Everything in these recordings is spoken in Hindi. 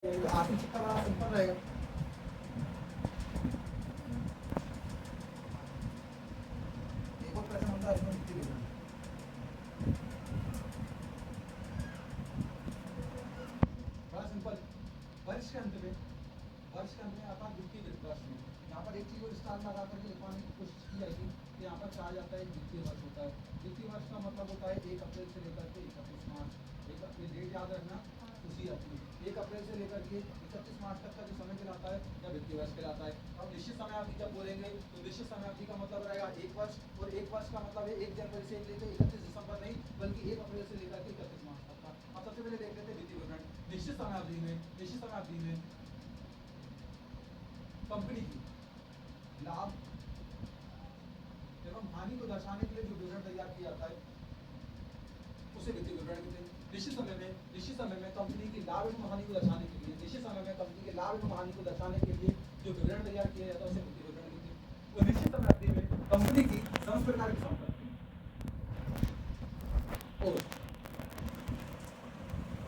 आर्थिक चिट्ठा बड़ा सिंपल रहेगा। एक और प्रश्न होता है इसमें वित्तीय विवरण। बड़ा सिंपल। वर्ष के अंत में आता है वित्तीय वर्ष में। यहाँ पर एक चीज और स्टार लगा करके लिखवाने की कोशिश की जाएगी कि यहाँ पर कहा जाता है वित्तीय वर्ष होता है। वित्तीय वर्ष का मतलब होता है 1 अप्रैल से लेकर के 31 मार्च। ये डेट याद रखना उसी अपनी 1 अप्रैल से लेकर के 31 मार्च तक का जो समय कहलाता है या वित्तीय वर्ष कहलाता है। अब निश्चित समय अवधि जब बोलेंगे तो निश्चित समय अवधि का मतलब रहेगा 1 वर्ष, और 1 वर्ष का मतलब है 1 जनवरी से लेकर 31 दिसंबर नहीं बल्कि 1 अप्रैल से लेकर के 31 मार्च तक का। अब सबसे पहले देख लेते हैं वित्तीय विवरण। निश्चित समय अवधि में कंपनी की लाभ एवं हानि को दर्शाने के लिए जो विवरण तैयार किया जाता है उसे वित्तीय विवरण कहते हैं। निश्चित समय में कंपनी की लाभ एवं हानि को दर्शाने के लिए जो विवरण तैयार किया जाता है उसे वित्तीय विवरण कहते हैं। और निश्चित समय अवधि में कंपनी की समस्त प्रकार की संपत्ति और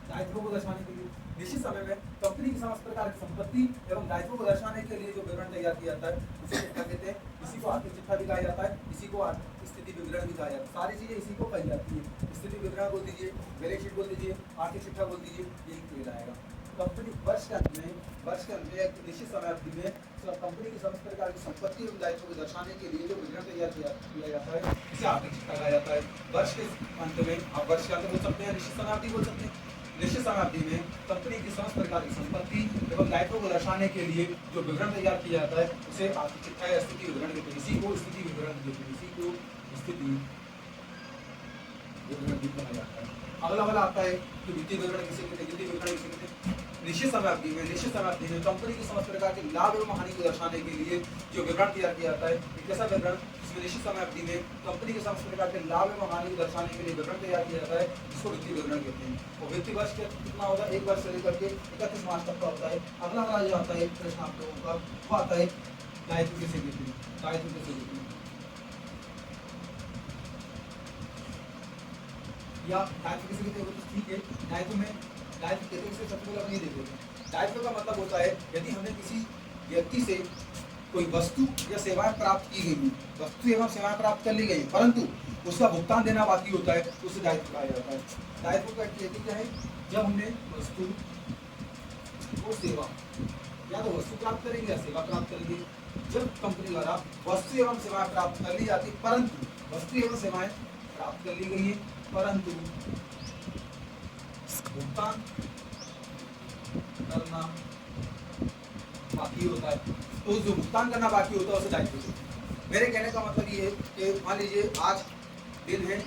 दायित्वों को दर्शाने के लिए निश्चित समय में कंपनी की समस्त प्रकार की संपत्ति एवं दायित्वों को दर्शाने के लिए जो विवरण तैयार किया जाता है उसे क्या कहते हैं? इसी को आर्थिक चिट्ठा भी कहा जाता है, इसी को आर्थिक स्थिति विवरण भी कहा जाता है। सारी चीजें इसी को कही जाती है। स्थिति विवरण बोल दीजिए, बैलेंस शीट बोल दीजिए, आर्थिक चिट्ठा बोल दीजिए, यही कहलाएगा। कंपनी वर्ष के अंत में एक निश्चित समय अवधि में कंपनी की समस्त प्रकार की संपत्ति एवं दायित्वों को दर्शाने के लिए जो विवरण तैयार किया जाता है इसे आर्थिक चिट्ठा कहा जाता है। वर्ष के अंत में आप वर्ष के अंत बोल सकते हैं, निश्चित समय अवधि बोल सकते हैं। निश्चित समय अवधि में कंपनी की समस्त प्रकार की संपत्ति एवं दायित्वों को दर्शाने के लिए जो विवरण तैयार किया जाता है उसे आर्थिक चिट्ठा या स्थिति विवरण कहते हैं। इसी को स्थिति विवरण कहते हैं, इसी को स्थिति विवरण भी कहा जाता है। अगला वाला आता है कि वित्तीय विवरण किसे कहते हैं? वित्तीय विवरण किसे कहते हैं? निश्चित समय अवधि में कंपनी की समस्त प्रकार के लाभ एवं हानि को दर्शाने के लिए जो विवरण तैयार किया जाता है, एक ऐसा विवरण जिसमें निश्चित समय अवधि में कंपनी के समस्त प्रकार के लाभ एवं हानि को दर्शाने के लिए विवरण तैयार किया जाता है, जिसको वित्तीय विवरण कहते हैं। और वित्तीय वर्ष कितना होता है? 1 वर्ष से लेकर के 31 मार्च तक का होता है। अगला वाला जो आता है प्रश्न आप लोगों का वो आता है दायित्व किसे कहते हैं? दायित्व किसे कहते हैं? या दायित्व किसे कहते हैं? तो ठीक है, दायित्व कहते हैं सबसे पहले अपन ये देख लेते हैं। दायित्व का मतलब होता है यदि हमने किसी व्यक्ति से कोई वस्तु या सेवाएं प्राप्त की गई, वस्तु एवं सेवाएं प्राप्त कर ली गई परंतु उसका भुगतान देना बाकी होता है तो उसे दायित्व कहा जाता है। दायित्व का अर्थ क्या है? जब हमने वस्तु और सेवा या तो वस्तु प्राप्त करेंगे या सेवा प्राप्त करेंगे, जब कंपनी द्वारा वस्तु एवं सेवाएं प्राप्त कर ली जाती परंतु वस्तु एवं सेवाएं प्राप्त कर ली गई है परंतु भुगतान करना बाकी होता है, तो जो भुगतान करना बाकी होता है उसे दायित्व कहते हैं। मेरे कहने का मतलब ये है कि मान लीजिए आज दिन है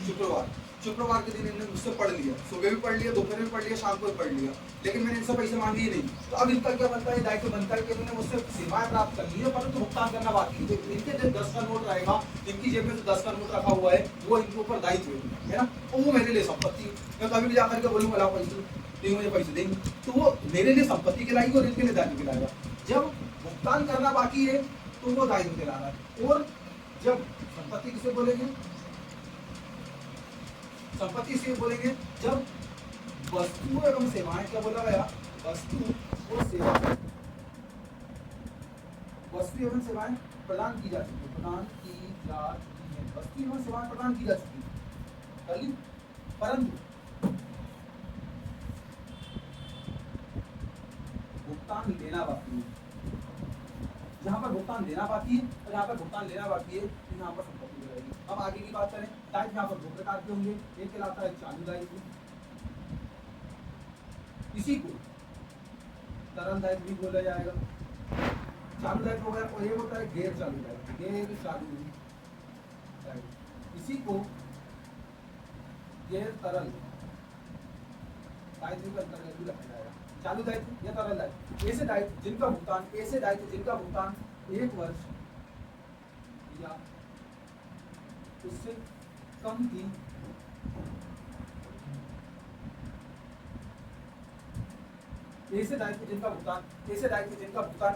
शुक्रवार के दिन इन्होंने मुझसे पढ़ लिया, सुबह भी पढ़ लिया, दोपहर भी पढ़ लिया, शाम को भी पढ़ लिया, लेकिन मैंने इनसे पैसे मांगे ही नहीं। तो अब इनका क्या बनता है? दायित्व बनता है कि इन्होंने मुझसे सेवाएं प्राप्त कर ली है परंतु भुगतान करना बाकी है। इनके जो 10 का नोट रहेगा, इनकी जेब में जो 10 का नोट रखा हुआ है वो इनके ऊपर दायित्व है ना, वो मेरे लिए संपत्ति है। मैं कभी भी जाकर के बोलूंगा लाओ पैसे, तो मुझे पैसे देंगे, तो वो मेरे लिए संपत्ति कहलाएगी और इनके लिए दायित्व कहलाएगा। जब भुगतान करना बाकी है तो वो दायित्व कहला रहा है। और जब संपत्ति किसे बोलेंगे? संपत्ति से बोलेंगे जब वस्तु एवं सेवाएं, क्या बोला गया? वस्तु और सेवा, वस्तु एवं सेवाएं प्रदान की जा चुकी है, वस्तु एवं सेवाएं प्रदान की जा चुकी है परंतु भुगतान लेना बाकी है। जहां पर भुगतान देना बाकी है और जहां पर भुगतान लेना बाकी है तो यहाँ पर संपत्ति रहेगी। अब आगे की बात करें, दायित्व यहाँ पर 2 प्रकार के होंगे। एक कहलाता है चालू दायित्व, इसी को तरल दायित्व भी बोला जाएगा। चालू दायित्व हो गया, और ये होता है गैर चालू दायित्व, इसी को गैर तरल दायित्व के अंतर्गत भी रखा जाएगा। चालू दायित्व या तरल दायित्व, ऐसे दायित्व जिनका भुगतान 1 वर्ष या उससे कम की ऐसे दायित्व जिनका भुगतान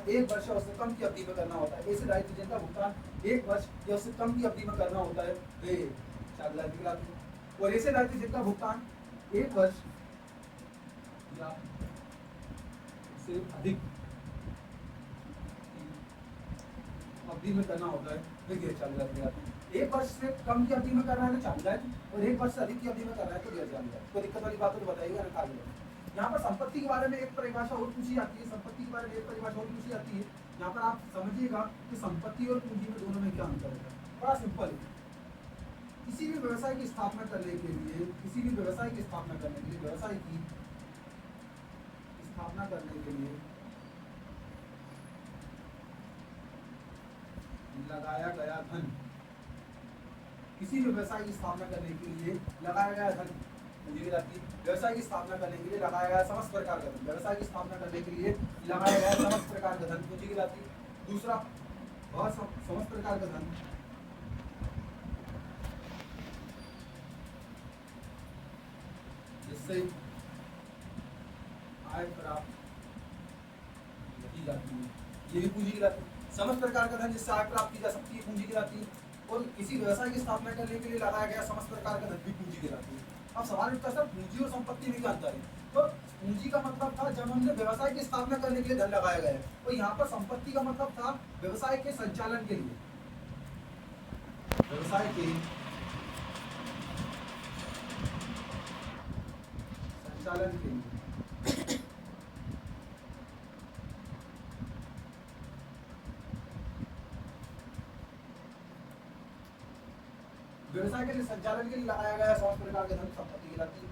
1 वर्ष या उससे कम की अवधि में करना होता है। ऐसे दायित्व जिनका भुगतान 1 वर्ष या उससे कम की अवधि में करना होता है वे चालू दायित्व कहलाते हैं। और ऐसे दायित्व जिनका भुगतान 1 वर्ष या उससे अधिक अवधि में करना होता है वे गैर चालू ब्याज कहलाते हैं। 1 वर्ष से कम की अवधि में कर रहा है तो चालू ब्याज, और 1 वर्ष से अधिक की अवधि में कर रहा है तो गैर चालू ब्याज। कोई दिक्कत वाली बात हो तो बताइएगा ना खाली। यहाँ पर संपत्ति के बारे में एक परिभाषा और पूछी जाती है, संपत्ति के बारे में एक परिभाषा और पूछी जाती है। यहाँ पर आप समझिएगा कि संपत्ति और पूंजी में दोनों में क्या अंतर है। बड़ा सिंपल है। किसी भी व्यवसाय की स्थापना करने के लिए, किसी भी व्यवसाय की स्थापना करने के लिए, व्यवसाय की स्थापना करने के लिए लगाया गया धन, किसी भी व्यवसाय की स्थापना करने के लिए लगाया गया धन पूंजी कहलाती है। व्यवसाय की स्थापना करने के लिए लगाया गया समस्त प्रकार का धन, व्यवसाय की स्थापना करने के लिए लगाया गया समस्त प्रकार का धन पूंजी कहलाती है। दूसरा, वह समस्त प्रकार का धन जिससे आय प्राप्त की जाती है, ये भी पूंजी कहलाती है। समस्त प्रकार का धन जिससे आय प्राप्त की जा सकती है पूंजी कहलाती है। और किसी व्यवसाय की स्थापना करने के लिए लगाया गया समस्त प्रकार का धन भी पूंजी कहलाती है। अब सवाल उठता है सर पूंजी और संपत्ति में क्या अंतर है? तो पूंजी का मतलब था जब हमने व्यवसाय की स्थापना करने के लिए धन लगाया गया है, और यहाँ पर संपत्ति का मतलब था व्यवसाय के संचालन के लिए, व्यवसाय के संचालन के लिए। व्यवसाय के लिए संचालन के लिए लगाया गया समस्त प्रकार के धन संपत्ति कहलाती है।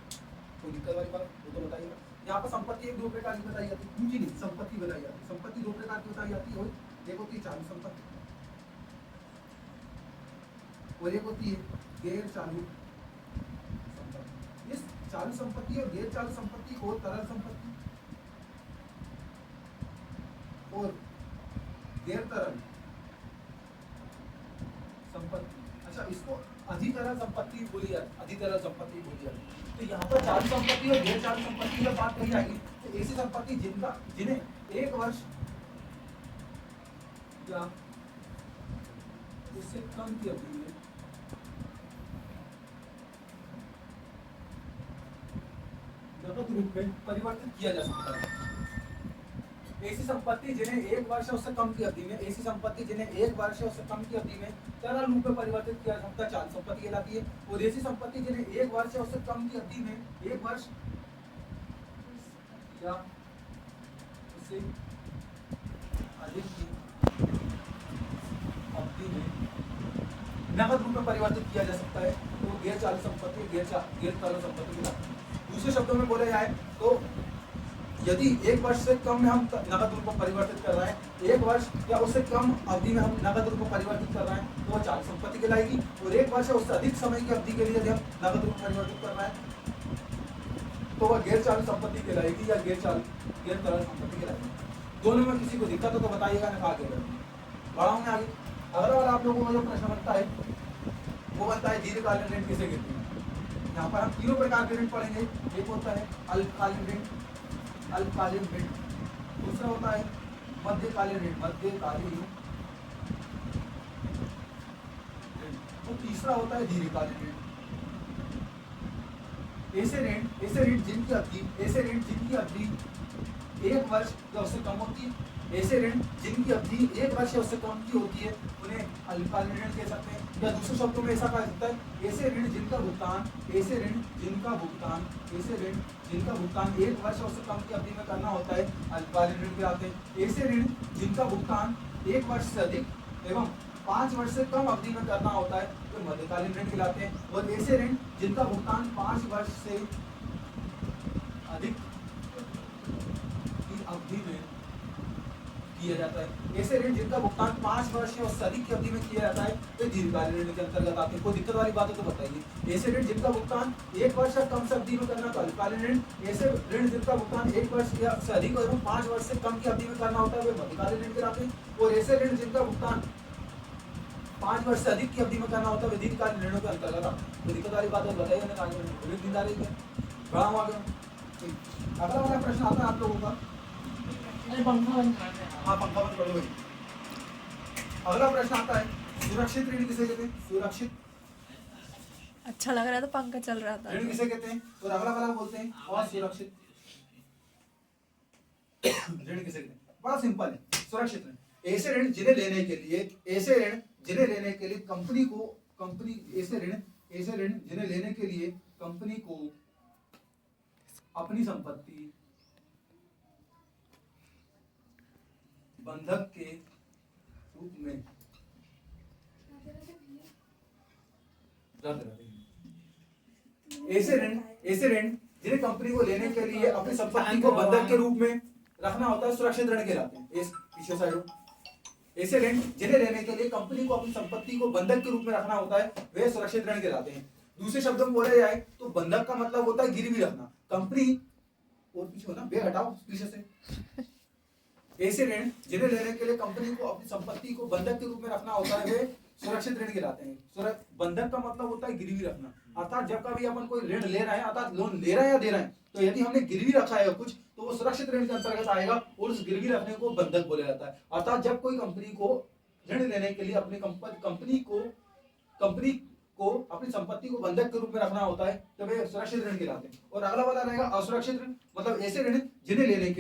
कोई दिक्कत वाली बात वो तो बताइएगा। यहाँ पर संपत्ति एक दो प्रकार की बताई जाती है, पूंजी नहीं संपत्ति बताई जाती है। संपत्ति दो प्रकार की बताई जाती है, एक होती है चालू संपत्ति और एक होती है गैर चालू संपत्ति। इस चालू संपत्ति और गैर चालू संपत्ति को तरल संपत्ति और गैर तरल संपत्ति, अच्छा इसको अधितरल संपत्ति बोली जाती, अधितरल संपत्ति बोली जाती। तो यहाँ पर चालू संपत्ति और गैर चालू संपत्ति की बात कही जाएगी तो ऐसी संपत्ति जिन्हें 1 वर्ष या उससे कम की अवधि में नकद रूप में परिवर्तित किया जा सकता है। ऐसी संपत्ति जिन्हें 1 वर्ष या उससे कम की अवधि में, ऐसी संपत्ति जिन्हें 1 वर्ष या उससे कम की अवधि में तरल रूप में परिवर्तित किया जा सकता है चालू संपत्ति कहलाती है। और ऐसी संपत्ति जिन्हें 1 वर्ष या उससे कम की अवधि में, 1 वर्ष या उससे अधिक की अवधि में नकद रूप में परिवर्तित किया जा सकता है तो गैर चालू संपत्ति, गैर तरल संपत्ति कहलाती है। दूसरे शब्दों में बोला जाए तो यदि 1 वर्ष से कम में हम नकद रूप में परिवर्तित कर रहे हैं, 1 वर्ष या उससे कम अवधि में हम नकद रूप में परिवर्तित कर रहे हैं तो वह चालू संपत्ति कहलाएगी। और 1 वर्ष या उससे अधिक समय की अवधि के लिए यदि हम नकद रूप में परिवर्तित कर रहे हैं तो वह गैर चालू संपत्ति कहलाएगी या गैर तरल संपत्ति कहलाएगी। दोनों में किसी को दिक्कत हो तो बताइएगा ना, आगे बढ़ाऊंगे आगे। अगला वाला आप लोगों को जो प्रश्न बनता है वो बनता है दीर्घकालीन ऋण किसे कहते हैं। यहाँ पर हम तीनों प्रकार के ऋण पढ़ेंगे। एक होता है अल्पकालीन ऋण, अल्पकालीन ऋण, दूसरा होता है मध्यकालीन ऋण, मध्यकालीन ऋण, और तीसरा होता है दीर्घकालीन ऋण। ऐसे ऋण जिनकी अवधि 1 वर्ष या उससे कम होती है, ऐसे ऋण जिनकी अवधि 1 वर्ष या उससे कम की होती है उन्हें अल्पकालीन ऋण कह सकते हैं। या दूसरे शब्दों में ऐसा कहा जाता है ऐसे ऋण जिनका भुगतान 1 वर्ष या उससे कम की अवधि में करना होता है अल्पकालीन ऋण कहलाते हैं। ऐसे ऋण जिनका भुगतान 1 वर्ष से अधिक एवं 5 वर्ष से कम अवधि में करना होता है तो मध्यकालीन ऋण कहलाते हैं। और ऐसे ऋण जिनका भुगतान 5 वर्ष से अधिक की अवधि में किया जाता है, ऐसे ऋण जिनका भुगतान 5 वर्ष या उससे अधिक की अवधि में किया जाता है तो दीर्घकालीन ऋण के अंतर्गत आते हैं। कोई दिक्कत वाली बात हो तो बताइए। ऐसे ऋण जिनका भुगतान 1 वर्ष या कम से अवधि में करना तो अल्पकालीन ऋण, ऐसे ऋण जिनका भुगतान 1 वर्ष या से अधिक और 5 वर्ष से कम की अवधि में करना होता है वे मध्यकालीन ऋण कहलाते हैं। और ऐसे ऋण जिनका भुगतान 5 वर्ष से अधिक की अवधि में करना होता है वे दीर्घकालीन ऋणों के अंतर्गत आते हैं। कोई दिक्कत वाली बात हो बताइए। अगला वाला प्रश्न आता है आप लोगों का, हाँ पंखा बंद करो। अगला प्रश्न आता है सुरक्षित ऋण किसे कहते हैं? सुरक्षित, अच्छा लग रहा था पंखा चल रहा था। ऋण किसे कहते हैं? और अगला वाला बोलते हैं असुरक्षित। ऋण किसे कहते हैं? बड़ा सिंपल है, सुरक्षित ऋण। ऐसे ऋण जिन्हें लेने के लिए, ऐसे ऋण जिन्हें लेने के लिए कंपनी को, ऐसे ऋण जिन्हें लेने के लिए कंपनी को अपनी संपत्ति बंधक के रूप में ऐसे ऋण जिन्हें कंपनी को लेने के लिए अपनी संपत्ति को बंधक के रूप में रखना होता है, सुरक्षित ऋण कहलाते हैं। इस पीछे साइड ऐसे ऋण जिन्हें लेने के लिए कंपनी को अपनी संपत्ति को बंधक के रूप में रखना होता है, वे सुरक्षित ऋण कहलाते हैं। दूसरे शब्दों में बोला जाए तो बंधक का मतलब होता है गिरवी रखना। कंपनी और पीछे होना, बे हटाओ पीछे से। ऐसे ऋण जिन्हें लेने के लिए कंपनी को अपनी संपत्ति को बंधक के रूप में रखना होता है, वे सुरक्षित ऋण कहलाते हैं। बंधक का मतलब होता है गिरवी रखना, अर्थात जब कभी अपन कोई ऋण ले रहे हैं, अर्थात लोन ले रहे हैं या दे रहे हैं, तो यदि हमने गिरवी रखा है कुछ, तो वो सुरक्षित ऋण के अंतर्गत आएगा और उस गिरवी रखने को बंधक बोला जाता है। अर्थात जब कोई कंपनी को ऋण लेने के लिए अपनी कंपनी को अपनी संपत्ति को बंधक के रूप में रखना होता है, तो वे सुरक्षित ऋण कहलाते हैं। और अगला वाला रहेगा असुरक्षित ऋण, मतलब ऐसे ऋण जिन्हें लेने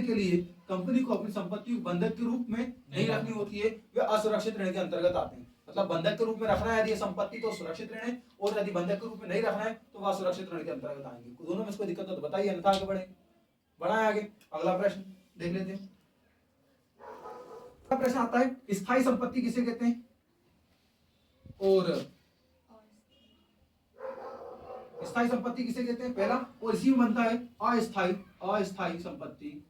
के लिए कंपनी को अपनी संपत्ति को बंधक के रूप में नहीं रखनी होती है, वे असुरक्षित ऋण के अंतर्गत आते हैं। मतलब बंधक के रूप में रखना है यदि संपत्ति, तो सुरक्षित ऋण है, और यदि बंधक के रूप में नहीं रखना है तो वह असुरक्षित ऋण के अंतर्गत आएंगे। दोनों में इसको दिक्कत हो तो बताइए, अन्यथा आगे बढ़ाएं आगे। अगला प्रश्न देख लेते हैं। अगला प्रश्न आता है, स्थायी संपत्ति किसे कहते हैं? और स्थायी संपत्ति किसे कहते हैं? पहला, और इसी में बनता है अस्थायी संपत्ति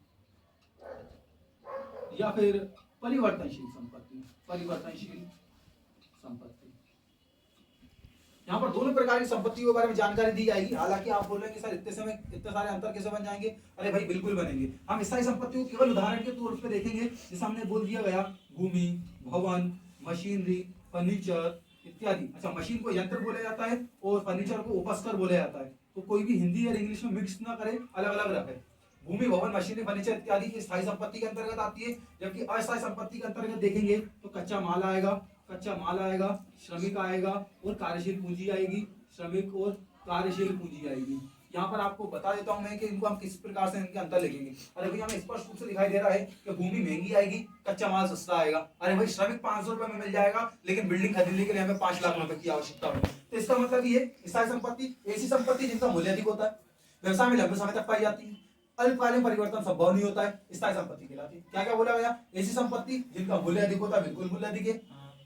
या फिर परिवर्तनशील संपत्ति। यहाँ पर दोनों प्रकार की संपत्तियों के बारे में जानकारी दी जाएगी। हालांकि आप बोल रहे हैं कि सर इतने सारे अंतर कैसे बन जाएंगे? अरे भाई बिल्कुल बनेंगे। हम स्थायी संपत्ति को केवल उदाहरण के तौर पर देखेंगे, जैसे हमने बोल दिया गया भूमि, भवन, मशीनरी, फर्नीचर इत्यादि। अच्छा, मशीन को यंत्र बोला जाता है और फर्नीचर को उपस्कर बोला जाता है, तो कोई भी हिंदी और इंग्लिश में मिक्स ना करे, अलग अलग रखे। भूमि, भवन, मशीनरी, फर्नीचर इत्यादि स्थायी संपत्ति के अंतर्गत आती है। जबकि अस्थायी संपत्ति के अंतर्गत देखेंगे तो कच्चा माल आएगा, श्रमिक आएगा और कार्यशील पूंजी आएगी। यहाँ पर आपको बता देता हूं मैं कि इनको हम किस प्रकार से इनके अंतर लिखेंगे। अरे भाई हमें स्पष्ट रूप से दिखाई दे रहा है कि भूमि महंगी आएगी, कच्चा माल सस्ता आएगा। अरे भाई श्रमिक 500 रुपए में मिल जाएगा, लेकिन बिल्डिंग खरीदने के लिए हमें 5 लाख रुपए की आवश्यकता होगी। तो इसका मतलब ये स्थायी संपत्ति ऐसी संपत्ति जिनका मूल्य अधिक होता है, व्यवसाय में लंबे समय तक पाई जाती है, अल्पकालीन परिवर्तन संभव नहीं होता है, स्थायी संपत्ति कहलाती है। क्या क्या बोला गया? ऐसी संपत्ति जिनका मूल्य अधिक होता है, बिल्कुल मूल्य अधिक है,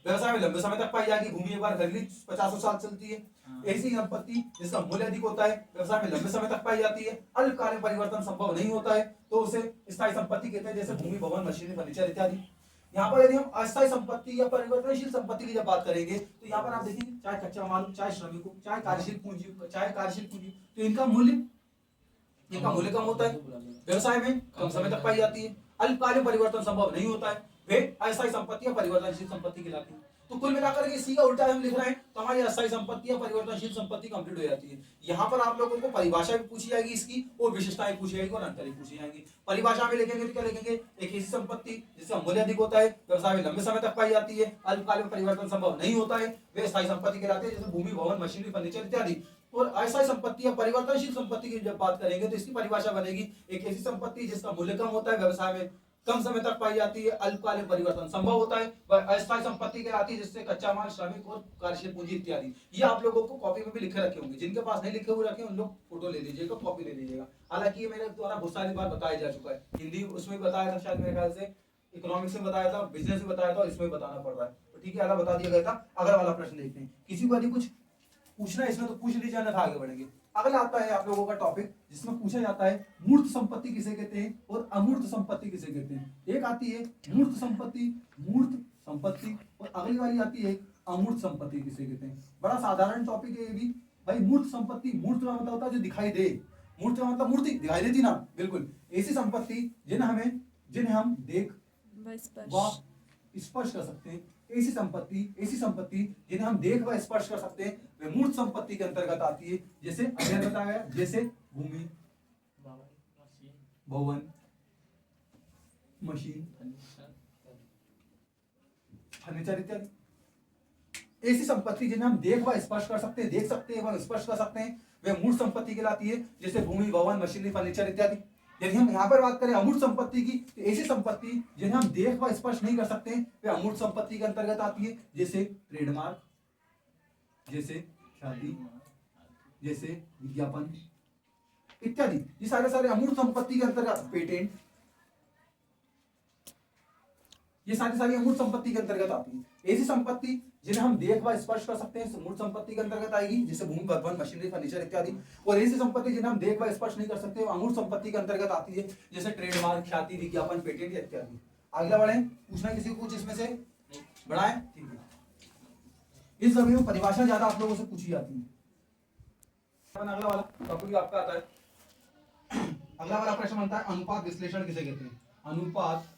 व्यवसाय में लंबे समय तक पाई जाएगी, भूमि एक बार खरीद ली 50 साल चलती है। ऐसी संपत्ति जिसका मूल्य अधिक होता है, व्यवसाय में लंबे समय तक पाई जाती है, अल्पकालीन परिवर्तन संभव नहीं होता है, तो उसे स्थायी संपत्ति कहते हैं, जैसे भूमि, भवन, मशीनरी, फर्नीचर इत्यादि। यहाँ पर यदि हम अस्थायी संपत्ति या परिवर्तनशील संपत्ति की जब बात करेंगे, तो यहाँ पर आप देखेंगे चाहे कच्चा माल, चाहे श्रमिक हो, चाहे कार्यशील पूंजी, तो इनका मूल्य कम होता है, व्यवसाय में कम समय तक पाई जाती है, अल्पकालीन परिवर्तन संभव नहीं होता है, वे अस्थायी संपत्ति या परिवर्तनशील संपत्ति कहलाती है। तो कुल मिलाकर के इसी का उल्टा हम लिख रहे हैं, तो हमारी अस्थायी संपत्ति या परिवर्तनशील संपत्ति कंप्लीट हो जाती है। यहाँ पर आप लोगों को परिभाषा भी पूछी जाएगी इसकी, और विशेषताएं पूछी जाएगी और अंतर भी पूछी जाएंगी। परिभाषा में लिखेंगे तो क्या लिखेंगे? एक ऐसी संपत्ति जिसका मूल्य अधिक होता है, व्यवसाय में लंबे समय तक पाई जाती है, अल्पकालीन परिवर्तन संभव नहीं होता है, वे स्थायी संपत्ति कहलाते हैं, जैसे भूमि, भवन, मशीनरी, फर्नीचर इत्यादि। और अस्थायी संपत्ति या परिवर्तनशील संपत्ति की जब बात करेंगे तो इसकी परिभाषा बनेगी, एक ऐसी संपत्ति जिसका मूल्य कम होता है, व्यवसाय में कम समय तक पाई जाती है, अल्पकालीन परिवर्तन संभव होता है, वह अस्थायी संपत्ति कहलाती है, जिससे कच्चा माल, श्रमिक और कार्यशील पूंजी इत्यादि। ये आप लोगों को कॉपी में भी लिखे रखे होंगे, जिनके पास नहीं लिखे हुए रखे उन लोग फोटो ले लीजिएगा, कॉपी ले लीजिएगा। हालांकि ये मेरे द्वारा बहुत सारी बार बताया जा चुका है, हिंदी उसमें बताया था शायद, मेरे ख्याल से इकोनॉमिक्स में बताया था, बिजनेस में बताया था, और इसमें बताना पड़ रहा है, तो ठीक है, अगला बता दिया गया था। अगला वाला प्रश्न देखते हैं। किसी को यदि कुछ पूछना है इसमें तो पूछ लीजिए, अन्यथा आगे बढ़ेंगे। अगला आता है आप लोगों का टॉपिक, जिसमें पूछा जाता है मूर्त संपत्ति किसे कहते हैं और अमूर्त संपत्ति किसे कहते हैं। एक आती है मूर्त संपत्ति, और अगली वाली आती है अमूर्त संपत्ति किसे कहते हैं। बड़ा साधारण टॉपिक है ये भी भाई। मूर्त संपत्ति, मूर्त का मतलब होता है जो दिखाई दे, मूर्त का मतलब मूर्ति दिखाई देती ना, बिल्कुल ऐसी संपत्ति जिन्हें हम देख व स्पर्श कर सकते हैं। ऐसी संपत्ति जिन्हें हम देख व स्पर्श कर सकते हैं, वे मूर्त संपत्ति के अंतर्गत आती है। जैसे अभी बताया गया, जैसे भूमि, भवन, मशीन, फर्नीचर इत्यादि। ऐसी संपत्ति जिन्हें हम देख व स्पर्श कर सकते हैं, व स्पर्श कर सकते हैं, वे मूर्त संपत्ति कहलाती है, जैसे भूमि, भवन, मशीनरी, फर्नीचर इत्यादि। यदि हम यहाँ पर बात करें अमूर्त संपत्ति की, तो ऐसी संपत्ति जिन्हें हम देख व स्पर्श नहीं कर सकते वे अमूर्त संपत्ति के अंतर्गत आती है, जैसे ट्रेडमार्क, जैसे ख्याति, जैसे विज्ञापन इत्यादि। ये सारे सारे अमूर्त संपत्ति के अंतर्गत, पेटेंट, ये सारी सारी अमूर्त संपत्ति के अंतर्गत आती है। ऐसी संपत्ति जिन्हें हम देख व स्पर्श कर सकते हैं अमूर्त संपत्ति के अंतर्गत आएगी, जैसे भूमि, भवन, मशीनरी, फर्नीचर इत्यादि। और ऐसी संपत्ति जिन्हें हम देख व स्पर्श नहीं कर सकते वो अमूर्त संपत्ति के अंतर्गत आती है, जैसे ट्रेडमार्क, ख्याति, विज्ञापन, पेटेंट इत्यादि। अगला बढ़े, पूछना किसी को कुछ इसमें से बढ़ाएं, ठीक है। इस सभी में परिभाषा ज्यादा आप लोगों से पूछी जाती है। अगला वाला टॉपिक आपका आता है, अगला वाला प्रश्न बनता है अनुपात विश्लेषण किसे कहते हैं? अनुपात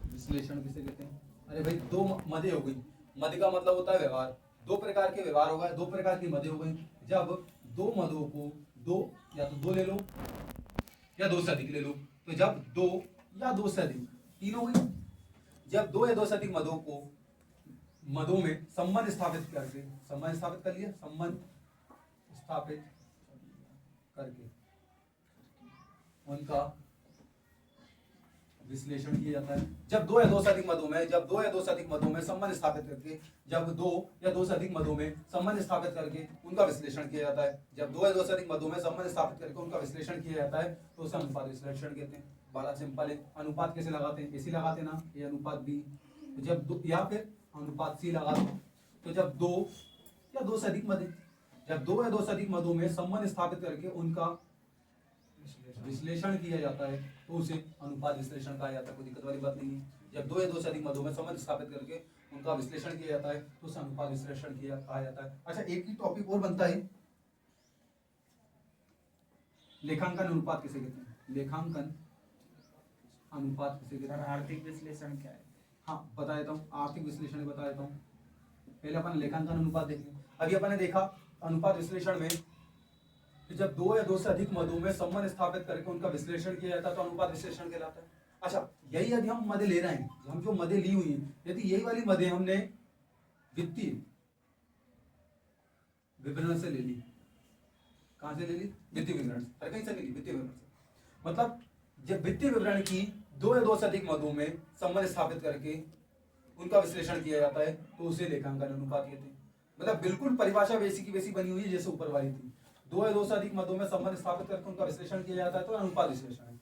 विश्लेषण किसे कहते हैं? अरे भाई दो मदें हो गई, मद का मतलब होता है व्यवहार, दो प्रकार के व्यवहार हो गए, दो प्रकार की मदें हो गई। जब दो मदों को, दो या तो दो ले लो या दो से अधिक ले लो, तो जब दो या दो से अधिक, तीन हो गई। जब दो या दो से अधिक मदों को, मदों में संबंध स्थापित करके, संबंध स्थापित कर लिया, संबंध स्थापित करके उनका विश्लेषण किया जाता है। जब दो या दो से अधिक मदों में, जब दो या दो से अधिक मदों में संबंध स्थापित करके, जब दो या दो से अधिक मदों में संबंध स्थापित करके उनका विश्लेषण किया जाता है, जब दो या दो से अधिक मदों में संबंध स्थापित करके उनका विश्लेषण किया जाता है, तो उसे अनुपात विश्लेषण कहते हैं। बड़ा सिंपल है। अनुपात कैसे लगाते हैं? ऐसे लगाते हैं ना, ये अनुपात बी, तो जब दो, या फिर अनुपात सी लगा दो, तो जब दो या दो से अधिक मदें, जब दो या दो से अधिक मदों में संबंध स्थापित करके उनका विश्लेषण किया जाता है, तो उसे अनुपात विश्लेषण कहा जाता है। कोई दिक्कत वाली बात नहीं है। जब दो या दो से अधिक मदों में संबंध स्थापित करके उनका विश्लेषण किया जाता है, तो उसे अनुपात विश्लेषण किया कहा जाता है। अच्छा, एक ही टॉपिक और बनता है, लेखांकन अनुपात किसे कहते हैं? लेखांकन अनुपात किसे कहते हैं? आर्थिक विश्लेषण क्या है? हाँ बता देता हूँ, आर्थिक विश्लेषण बता देता हूँ। पहले अपन लेखांकन अनुपात देखेंगे। अभी अपन ने देखा अनुपात विश्लेषण में कि जब दो या दो से अधिक मदों में संबंध स्थापित करके उनका विश्लेषण किया जाता है, तो अनुपात विश्लेषण कहलाता है। अच्छा, यही यदि हम मदें ले रहे हैं, हम जो मदें ली हुई हैं, यदि यही वाली मदें हमने वित्तीय विवरण से ले ली, कहां से ले ली? वित्तीय विवरण से। अरे कहीं से नहीं ली, वित्तीय विवरण से। मतलब जब वित्तीय विवरण की दो या दो से अधिक मदों में संबंध स्थापित करके उनका विश्लेषण किया जाता है, तो उसे लेखांकन अनुपात कहते हैं। मतलब बिल्कुल परिभाषा वैसी की वैसी बनी हुई है जैसे ऊपर वाली थी। दो या दो से अधिक मदों में संबंध स्थापित करके उनका विश्लेषण किया जाता है, तो अनुपात विश्लेषण है।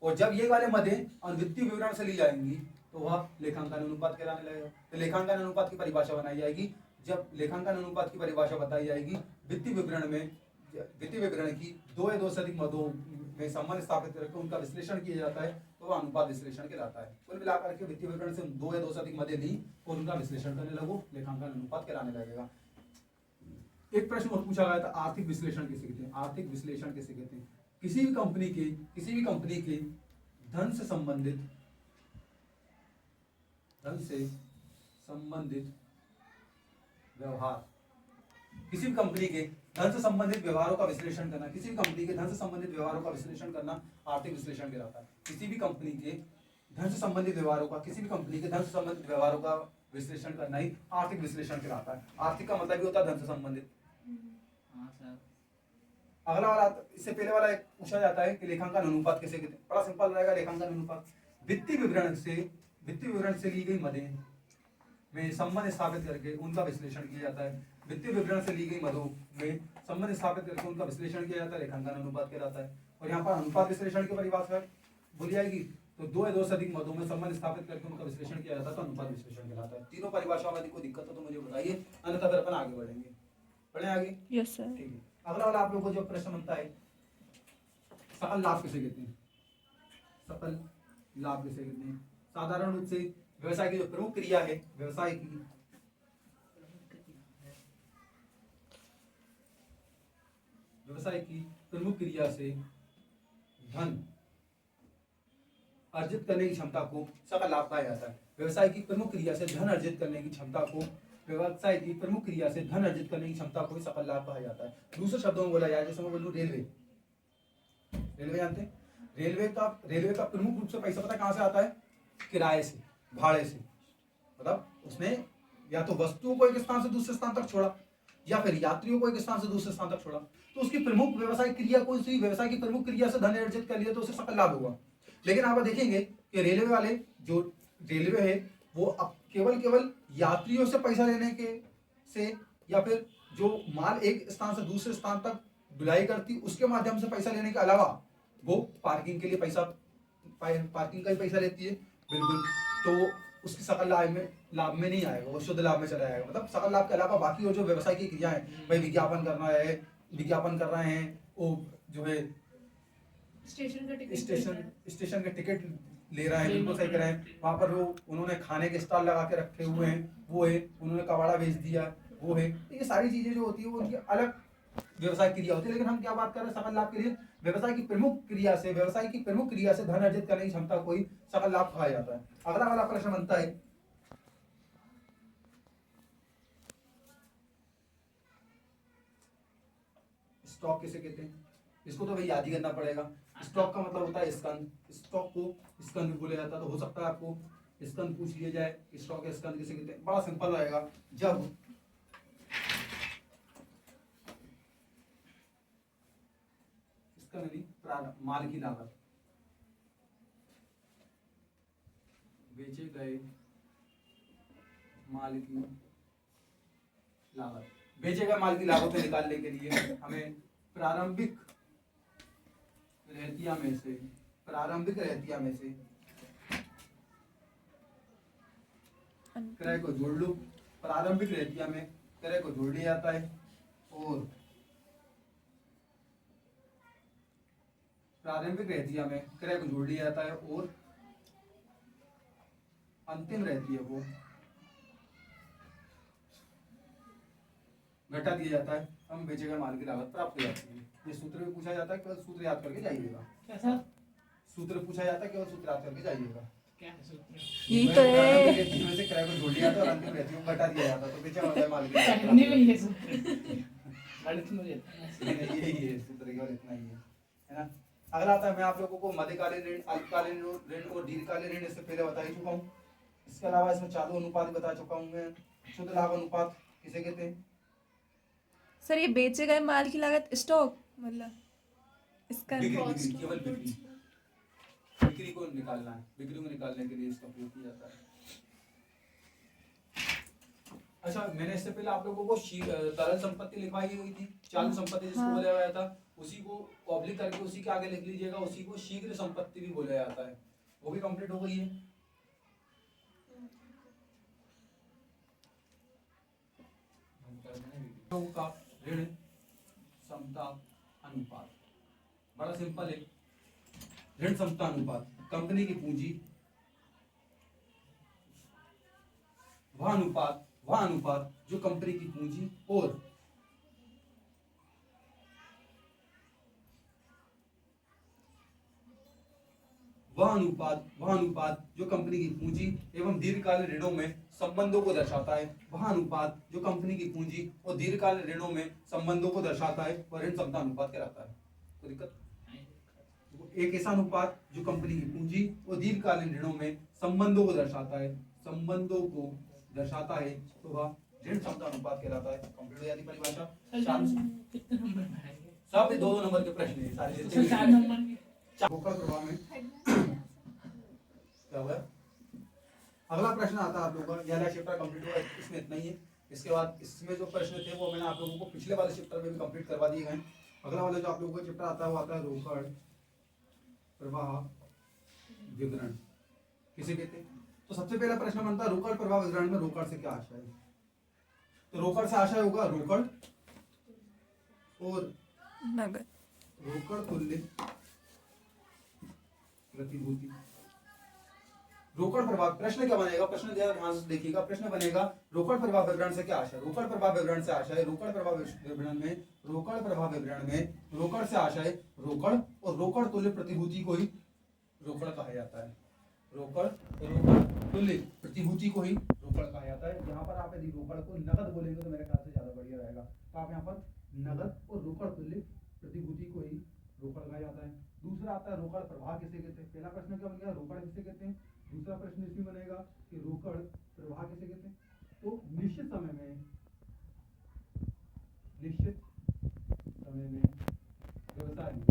और जब ये वाले मदें वित्तीय विवरण से ली जाएंगी, तो वह लेखांकन अनुपात कहलाने लगेगा। तो लेखांकन अनुपात की परिभाषा बनाई जाएगी। जब लेखांकन अनुपात की परिभाषा बताई जाएगी, वित्तीय विवरण में, वित्तीय विवरण की दो या दो से अधिक मदों में संबंध स्थापित करके उनका विश्लेषण किया जाता है, तो वह अनुपात विश्लेषण कहलाता है। कुल मिलाकर के वित्तीय विवरण से दो या दो से अधिक मदें ली और उनका विश्लेषण करने लगो, लेखांकन अनुपात कहलाने लगेगा। एक प्रश्न और पूछा गया था, आर्थिक विश्लेषण किसे कहते हैं? आर्थिक विश्लेषण किसे कहते हैं? किसी भी कंपनी के धन से संबंधित व्यवहार, किसी भी कंपनी के धन से संबंधित व्यवहारों का विश्लेषण करना, किसी भी कंपनी के धन से संबंधित व्यवहारों का विश्लेषण करना आर्थिक विश्लेषण कहलाता है। किसी भी कंपनी के धन से संबंधित व्यवहारों का, किसी भी कंपनी के धन से संबंधित व्यवहारों का विश्लेषण करना ही आर्थिक विश्लेषण कहलाता है। आर्थिक का मतलब भी होता है धन से संबंधित। अगला वाला, इससे पहले वाला एक पूछा जाता है कि लेखांकन अनुपात किसे कहते हैं? बड़ा सिंपल रहेगा। लेखांकन अनुपात वित्तीय विवरण से ली गई मदें में संबंध स्थापित करके उनका विश्लेषण किया जाता है। वित्तीय विवरण से ली गई मदों में संबंध स्थापित करके उनका विश्लेषण किया जाता है, लेखांकन अनुपात कहलाता है। और यहाँ पर अनुपात विश्लेषण की परिभाषा बोली जाएगी, तो दो या दो से अधिक मदों में संबंध स्थापित करके उनका विश्लेषण किया जाता है, तो अनुपात विश्लेषण कहलाता है। तीनों परिभाषाओं में कोई दिक्कत हो तो मुझे बताइए, अन्यथा फिर अपन आगे बढ़ेंगे। बढ़े आगे? Yes sir. ठीक है। अगला वाला आप लोगों को जो प्रश्न बनता है, सकल लाभ किसे कहते हैं? सकल लाभ किसे कहते हैं? साधारण रूप से व्यवसाय की जो प्रमुख क्रिया है, व्यवसाय की प्रमुख क्रिया से धन अर्जित करने की क्षमता को सकल लाभ कहा जाता है। व्यवसाय की प्रमुख क्रिया से धन अर्जित करने की क्षमता को, व्यवसाय की प्रमुख क्रिया से धन अर्जित करने की क्षमता को सकल लाभ कहा जाता है। दूसरे शब्दों में बोला जाए, जैसे मैं बोलूं रेलवे जानते हैं? रेलवे का प्रमुख रूप से पैसा पता कहां से आता है? किराए से, भाड़े से। मतलब उसने या तो वस्तुओं को एक स्थान से दूसरे स्थान तक छोड़ा, या फिर यात्रियों को एक स्थान से दूसरे स्थान तक छोड़ा, तो उसकी प्रमुख व्यवसायिक क्रिया कौन सी, व्यवसाय की प्रमुख क्रिया से धन अर्जित कर लिया तो उसे सकल लाभ होगा। लेकिन आप देखेंगे कि रेलवे वाले, जो रेलवे है वो अब केवल यात्रियों से पैसा लेने के से, या फिर जो माल एक स्थान से दूसरे स्थान तक ढुलाई करती उसके माध्यम से पैसा लेने के अलावा वो पार्किंग के लिए पार्किंग का ही पैसा लेती है, बिल्कुल, तो उसकी सकल लाभ में नहीं आएगा, वो शुद्ध लाभ में चला जाएगा। मतलब सकल लाभ के अलावा बाकी और जो व्यवसाय की क्रिया है, भाई विज्ञापन करना है, विज्ञापन कर रहे हैं, वो जो है स्टेशन का टिकट ले रहा है, बिल्कुल सही कर रहे हैं, वहां पर वो उन्होंने खाने के स्टॉल लगा के रखे हुए हैं, वो है, उन्होंने कबाड़ा बेच दिया, वो है, तो ये सारी चीजें जो होती है वो उनकी अलग व्यवसाय क्रिया होती है। लेकिन हम क्या बात कर रहे हैं सकल लाभ के लिए, व्यवसाय की प्रमुख क्रिया से धन अर्जित करने की क्षमता को ही सकल लाभ कहा जाता है। अगला वाला प्रश्न बनता है, स्टॉक किसे कहते हैं? इसको तो भाई याद ही करना पड़ेगा। स्टॉक का मतलब होता है स्कंद, स्टॉक को स्कंद भी बोला जाता है, तो हो सकता है आपको स्कंद पूछ लिया जाए, स्टॉक के स्कंद किसे कहते हैं? बड़ा सिंपल रहेगा, जब स्कंद नहीं, माल की लागत, बेचे गए माल की लागत, बेचे गए माल की लागत को निकालने के लिए हमें प्रारंभिक रहतिया में से क्रय को जोड़ लो, प्रारंभिक रहतिया में क्रय को जोड़ लिया जाता है, और प्रारंभिक रहतिया में क्रय को जोड़ लिया जाता है, और अंतिम रहतिया को घटा दिया जाता है, हम बेचे गए माल की लागत प्राप्त हो जाती है। ये सूत्र भी पूछा जाता है, केवल सूत्र याद करके जाइएगा। कैसा सूत्र पूछा जाता है, केवल सूत्र याद करके जाइएगा। क्या है सूत्र? यही तो है, इसमें से क्रय को जोड़ लिया था और अंतिम रहतियों को घटा दिया जाता, तो बेचा हुआ माल की लागत नहीं है ये सूत्र, गणित में यही है सूत्र, केवल इतना ही है ना। अगला आता है, मैं आप लोगों को मध्यकालीन ऋण, अल्पकालीन ऋण और दीर्घकालीन ऋण इससे पहले बता ही चुका हूँ। इसके अलावा इसमें चालू अनुपात बता चुका हूँ मैं। शुद्ध लाभ अनुपात किसे कहते हैं? सर ये बेचे गए माल की लागत स्टॉक मतलब इसका केवल बिक्री को निकालना है, बिक्री को निकालने के लिए इसका उपयोग किया जाता है। अच्छा, मैंने इससे पहले आप लोगों को तरल संपत्ति लिखवाई हुई थी, चालू संपत्ति जिसको बोला गया था, उसी को ऑब्लिक करके उसी के आगे लिख लीजिएगा, उसी को शीघ्र संपत्ति भी बोला जाता है, वो भी कंप्लीट हो गई है। का ऋण समता अनुपात बड़ा सिंपल है। ऋण समता अनुपात, कंपनी की पूंजी, वह अनुपात जो कंपनी की पूंजी और वह अनुपात जो कंपनी की पूंजी एवं दीर्घकालीन ऋणों में संबंधों को दर्शाता है। वह अनुपात जो कंपनी की पूंजी और दीर्घकालीन ऋणों में संबंधों को दर्शाता है वह ऋण समता अनुपात कहलाता है। कोई दिक्कत? एक ऐसा अनुपात जो कंपनी की पूंजी और दीर्घकालीन ऋणों में संबंधों को दर्शाता है, तो वह ऋण समता अनुपात कहलाता है। कंप्लीट हो जाती परिभाषा। सब 2-2 नंबर के प्रश्न है सारे, 4 नंबर के प्रभाव में क्या हुआ? अगला प्रश्न आता है आप लोगों का, यह चैप्टर कंप्लीट हुआ, इसमें इतना ही है। इसके बाद इसमें जो प्रश्न थे वो मैंने आप लोगों को पिछले वाले चैप्टर में भी कंप्लीट करवा दिए गए। अगला वाला जो आप लोगों का चैप्टर आता है वो आता है रोकड़ प्रवाह विवरण किसे कहते हैं। तो सबसे पहला प्रश्न बनता है रोकड़ प्रवाह विवरण में रोकड़ से क्या आशय है? तो रोकड़ से आशय होगा रोकड़ और नगद, रोकड़ तुल्य प्रतिभूति। रोकड़ प्रवाह प्रश्न क्या बनेगा? प्रश्न ध्यान से देखिएगा, प्रश्न बनेगा रोकड़ प्रवाह विवरण से क्या आशय? रोकड़ प्रवाह विवरण से आशय रोकड़ प्रवाह विवरण में रोकड़ से आशय रोकड़ और रोकड़ तुल्य प्रतिभूति को ही रोकड़ कहा जाता है। रोकड़ तुल्य प्रतिभूति को ही रोकड़ कहा जाता है। यहाँ पर आप यदि रोकड़ को नगद बोलेंगे तो मेरे ख्याल से ज्यादा बढ़िया रहेगा। तो आप यहाँ पर नगद और रोकड़ तुल्य प्रतिभूति को ही रोकड़ कहा जाता है। दूसरा आता है रोकड़ प्रवाह किसे कहते हैं। पहला प्रश्न क्या बन गया? रोकड़ किसे कहते हैं। दूसरा प्रश्न इसमें बनेगा कि रोकड़ प्रवाह किसे कहते हैं। तो निश्चित समय में निश्चित समय में व्यवसाय में,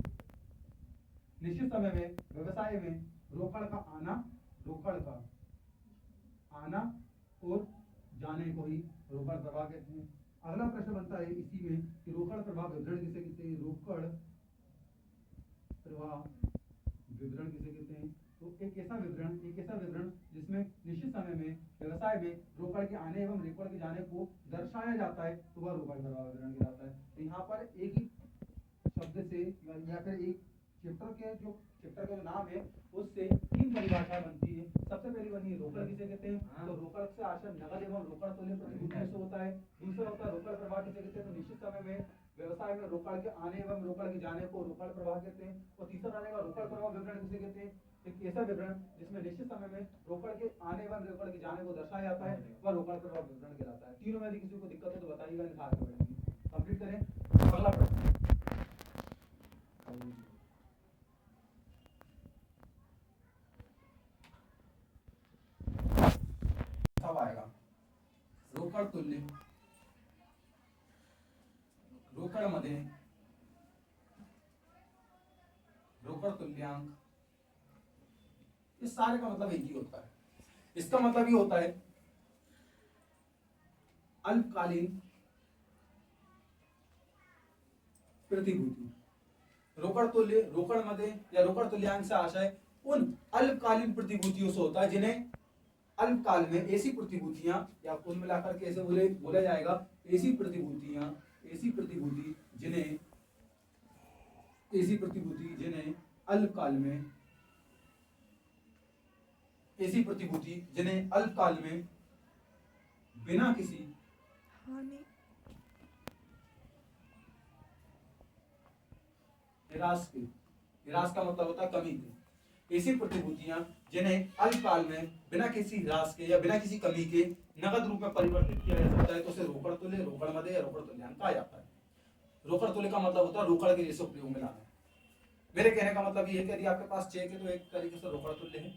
निश्चित समय में व्यवसाय में रोकड़ का आना, रोकड़ का आना और जाने को ही रोकड़ प्रवाह कहते हैं। अगला प्रश्न बनता है इसी में कि रोकड़ प्रवाह विवरण किसे कहते हैं, रोकड़ प्रवाह विवरण किसे कहते हैं। तो एक ऐसा विवरण जिसमें निश्चित समय में व्यवसाय में रोकड़ के आने एवं रोकड़ के जाने को दर्शाया जाता है तो वह रोकड़ प्रवाह विवरण कहलाता है। तो यहाँ पर एक ही शब्द से या फिर एक चैप्टर का जो नाम है उससे 3 परिभाषाएं बनती है। सबसे पहली बनी है रोकड़ किसे कहते हैं, तो रोकड़ से आशय नगद एवं रोकड़ तुल्य प्रतिभूतियों से होता है। दूसरा होता है रोकड़ प्रवाह किसे कहते हैं, तो निश्चित समय में व्यवसाय में रोकड़ के आने एवं रोकड़ के जाने को रोकड़ प्रवाह कहते हैं। और तीसरा रहेगा रोकड़ प्रवाह विवरण किसे कहते हैं, एक ऐसा विवरण जिसमें निश्चित समय में रोकड़ के आने एवं रोकड़ के जाने को दर्शाया जाता है वह रोकड़ प्रवाह विवरण कहलाता है। तीनों में यदि किसी को दिक्कत हो तो बताइएगा, लिखा के बैठेंगे। कंप्लीट करें। अगला प्रश्न सब आएगा, रोकड़ तुल्य, रोकड़ मध्ये, रोकड़ तुल्यांक, इस सारे का मतलब एक ही होता है। इसका मतलब ये होता है अल्पकालीन प्रतिभूति। रोकड़ तुल्य, रोकड़ मध्ये या रोकड़ तुल्यांक से आशय उन अल्पकालीन प्रतिभूतियों से होता है जिन्हें अल्पकाल में ऐसी प्रतिभूतियां या कुल मिलाकर के ऐसे बोला जाएगा ऐसी प्रतिभूति जिन्हें अल्पकाल में बिना किसी निराश का मतलब होता है कमी के, ऐसी प्रतिभूतियां जिन्हें अल्पकाल में बिना किसी ह्रास के या बिना किसी कमी के नगद रूप में परिवर्तित किया जा सकता है तो उसे रोकड़ तुल्य, रोकड़ मध्ये या रोकड़ तुल्यांक कहा जाता है। रोकड़ तुल्य का मतलब होता है रोकड़ के जैसे उपयोग में लाना। मेरे कहने का मतलब ये है कि यदि आपके पास चेक है तो एक तरीके से रोकड़ तुल्य है।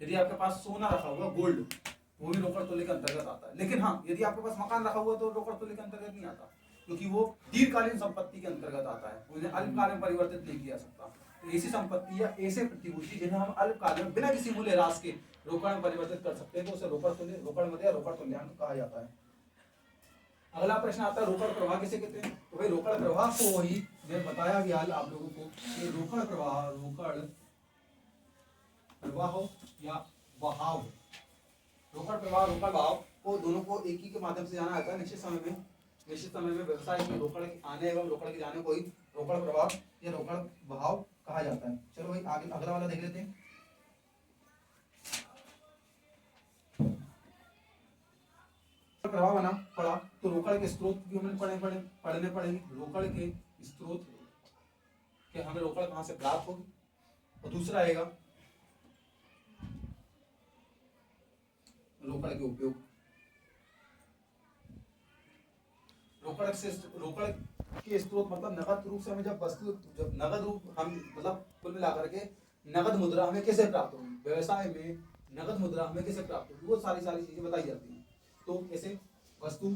यदि आपके पास सोना रखा हुआ गोल्ड, वो भी रोकड़ तुल्य के अंतर्गत आता है। लेकिन हाँ, यदि आपके पास मकान रखा हुआ तो रोकड़ तुल्य के अंतर्गत नहीं आता, क्योंकि वो दीर्घकालीन संपत्ति के अंतर्गत आता है, उन्हें अल्पकाल में परिवर्तित नहीं किया सकता। ऐसी संपत्ति या ऐसे प्रतिभूति जिन्हें हम अल्पकाल में बिना किसी मूल्य ह्रास के रोकड़ में परिवर्तित कर सकते हैं तो उसे रोकड़ तुल्य, रोकड़ मध्ये या रोकड़ तुल्यांक कहा जाता है। अगला प्रश्न आता है रोकड़ प्रवाह किसे कहते हैं। तो भाई रोकड़ प्रवाह को वही मैंने बताया भी हाल आप लोगों को कि रोकड़ प्रवाह हो या बहाव, रोकड़ प्रवाह रोकड़ बहाव को दोनों को एक ही के माध्यम से जाना जाता है। निश्चित समय में व्यवसाय में रोकड़ के आने एवं रोकड़ के जाने को ही रोकड़ प्रवाह या रोकड़ बहाव कहा जाता है। चलो भाई आगे अगला वाला देख लेते हैं। प्रवाह बना पड़ा तो रोकड़ के स्रोत भी हमें पढ़ने पड़ेंगे। रोकड़ के स्रोत कि हमें रोकड़ कहां से प्राप्त होगी, और दूसरा आएगा रोकड़ के उपयोग। रोकड़ के स्रोत मतलब नगद रूप से हमें जब नगद रूप हम मतलब कुल मिलाकर के नगद मुद्रा हमें कैसे प्राप्त होगी, व्यवसाय में नगद मुद्रा हमें कैसे प्राप्त होगी, वो सारी चीजें बताई जाती हैं। तो ऐसे वस्तु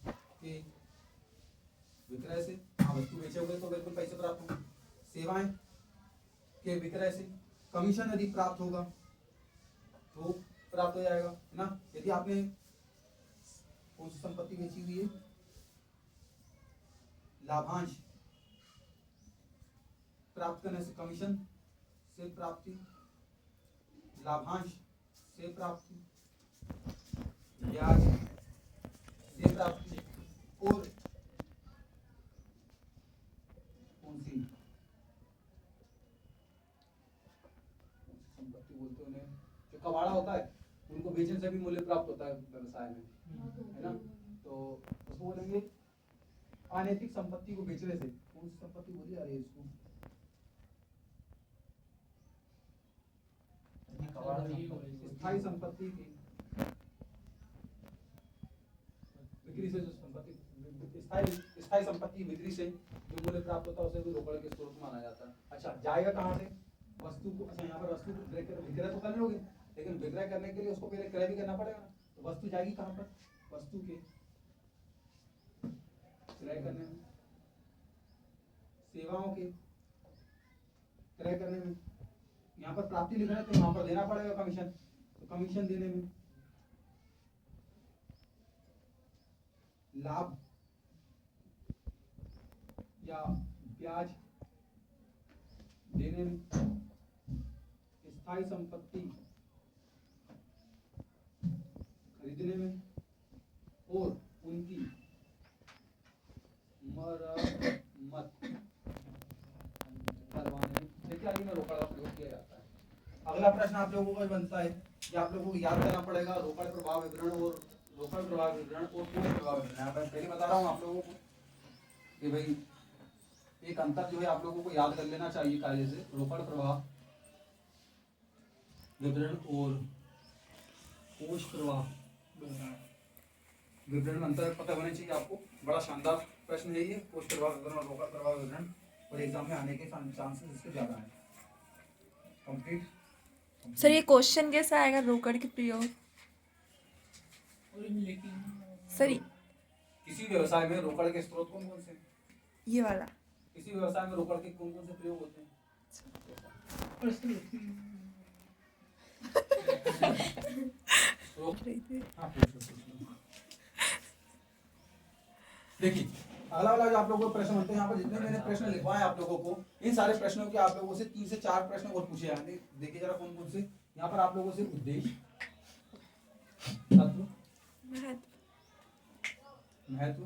के विक्रय से, वस्तु बेचे हुए तो बिल्कुल पैसे प्राप्त होंगे। सेवाएं के विक्रय से कमीशन यदि प्राप्त होगा तो प्राप्त हो जाएगा, है ना। यदि आपने कौन सी संपत्ति बेची हुई है, लाभांश प्राप्त करने से कमीशन से प्राप्ति, लाभांश से प्राप्ति, ब्याज से प्राप्ति, और कौन सी संपत्ति बोलते हैं उन्हें, जो कबाड़ा होता है उनको बेचने से भी मूल्य प्राप्त होता है व्यवसाय में, है ना। तो उसको बोलेंगे अनैतिक संपत्ति को बेचने से। कौन सी संपत्ति बोली जा रही है इसको, स्थायी संपत्ति की बिक्री से, जो संपत्ति स्थायी संपत्ति बिक्री से जो मूल्य प्राप्त होता है उसे भी रोकड़ के स्रोत माना जाता है। अच्छा, जाएगा कहाँ से, वस्तु को। अच्छा, यहाँ पर वस्तु विक्रय तो कर लोगे, लेकिन विक्रय करने के लिए उसको पहले क्रय भी करना पड़ेगा ना। तो वस्तु जाएगी कहाँ पर, वस्तु के क्रय करने में, सेवाओं के क्रय करने में, यहाँ पर प्राप्ति लिख रहे हैं तो यहाँ पर देना पड़ेगा कमीशन, तो कमीशन देने में, लाभ या ब्याज देने में, स्थायी संपत्ति खरीदने में और उनकी मरम्मत करवाने इत्यादि में रोकड़ का प्रयोग किया जाता है। अगला प्रश्न आप लोगों को बनता है कि आप लोगों को याद करना पड़ेगा रोकड़ प्रभाव विवरण और रोकड़ प्रभाव विवरण और कोष प्रभाव विवरण। यहाँ पर पहले बता रहा हूँ आप लोगों को कि भाई एक अंतर जो है आप लोगों को याद कर लेना चाहिए कार्य से, रोकड़ प्रवाह विवरण और कोष प्रवाह विवरण में अंतर पता होना चाहिए आपको। बड़ा शानदार प्रश्न है ये, कोष प्रवाह विवरण और रोकड़ प्रवाह विवरण, और एग्जाम में आने के चांसेस इसके ज्यादा हैं। कंप्लीट सर ये क्वेश्चन कैसा आएगा रोकड़ के प्रयोग? सर किसी व्यवसाय में रोकड़ के स्रोत कौन कौन से हैं? ये वाला किसी व्यवसाय में रोकड़ के कौन कौन से प्रयोग होते हैं? हाँ, देखिए अगला वाला जो आप लोगों को प्रश्न होते हैं, यहाँ पर जितने मैंने प्रश्न लिखवाए आप लोगों को, इन सारे प्रश्नों के आप लोगों से 3 से 4 प्रश्न और पूछे जाएंगे। देखिए जरा कौन कौन से। यहाँ पर आप लोगों से उद्देश्य, तत्व, महत्व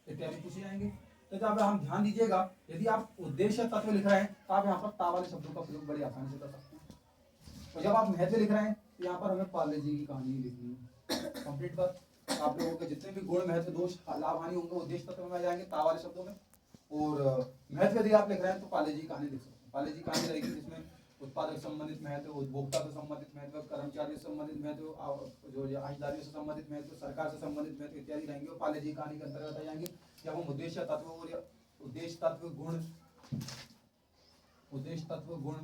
इत्यादि पूछे जाएंगे। तो जब हम ध्यान दीजिएगा, यदि आप उद्देश्य तत्व लिख रहे हैं तो आप यहाँ पर ता वाले शब्दों का प्रयोग बड़ी आसानी से कर सकते हैं। और जब आप महत्व लिख रहे हैं तो यहाँ पर हमें पाले जी की कहानी लिखनी है। कंप्लीट बात। आप लोगों के जितने भी गुण, महत्व, दोष, लाभ, हानि होंगे उद्देश्य तत्व में आ जाएंगे ता वाले शब्दों में। और महत्व यदि आप लिख रहे हैं तो पाले जी की कहानी लिख सकते हैं। पाले जी कहानी रहेगी जिसमें उत्पादक से संबंधित महत्व, उपभोक्ता से संबंधित महत्व, कर्मचारियों से संबंधित महत्व, जो आईदारियों से संबंधित महत्व, सरकार से संबंधित महत्व इत्यादि रहेंगे वो पाले जी कहानी के अंतर्गत आ जाएंगे। जब हम उद्देश्य तत्व और उद्देश्य तत्व गुण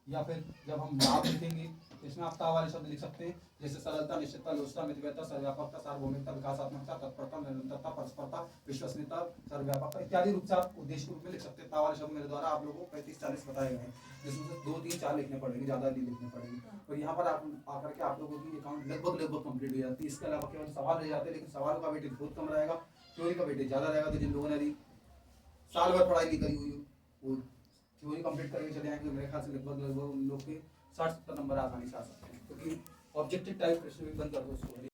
या फिर जब हम लाभ लिखेंगे तो इसमें आप ता वाले शब्द लिख सकते हैं, जैसे सरलता, निश्चितता, लोचता, मितव्ययता, सर्वव्यापकता, सार्वभौमिकता, विकासात्मकता, तत्परता, निरंतरता, परस्परता, विश्वसनीयता, सर्वव्यापकता इत्यादि रूप से आप उद्देश्य के रूप में लिख सकते हैं। ता वाले शब्द मेरे द्वारा आप लोगों को 35-40 बताए गए हैं, जिसमें से 2, 3, 4 लिखने पड़ेंगे, ज्यादा नहीं लिखने पड़ेंगे। और यहाँ पर आप आकर के आप लोगों की अकाउंट लगभग कंप्लीट हो जाती है। इसके अलावा केवल सवाल रह जाते हैं, लेकिन सवाल का वेटेज बहुत कम रहेगा, थ्योरी का वेटेज ज्यादा रहेगा। तो जिन लोगों ने यदि साल भर पढ़ाई नहीं करी हुई वो थ्योरी कंप्लीट करके चले आएंगे, मेरे ख्याल से लगभग उन लोग के 60-70 नंबर आसानी से आ सकते हैं, क्योंकि ऑब्जेक्टिव टाइप प्रश्न भी बंद कर दो उसको।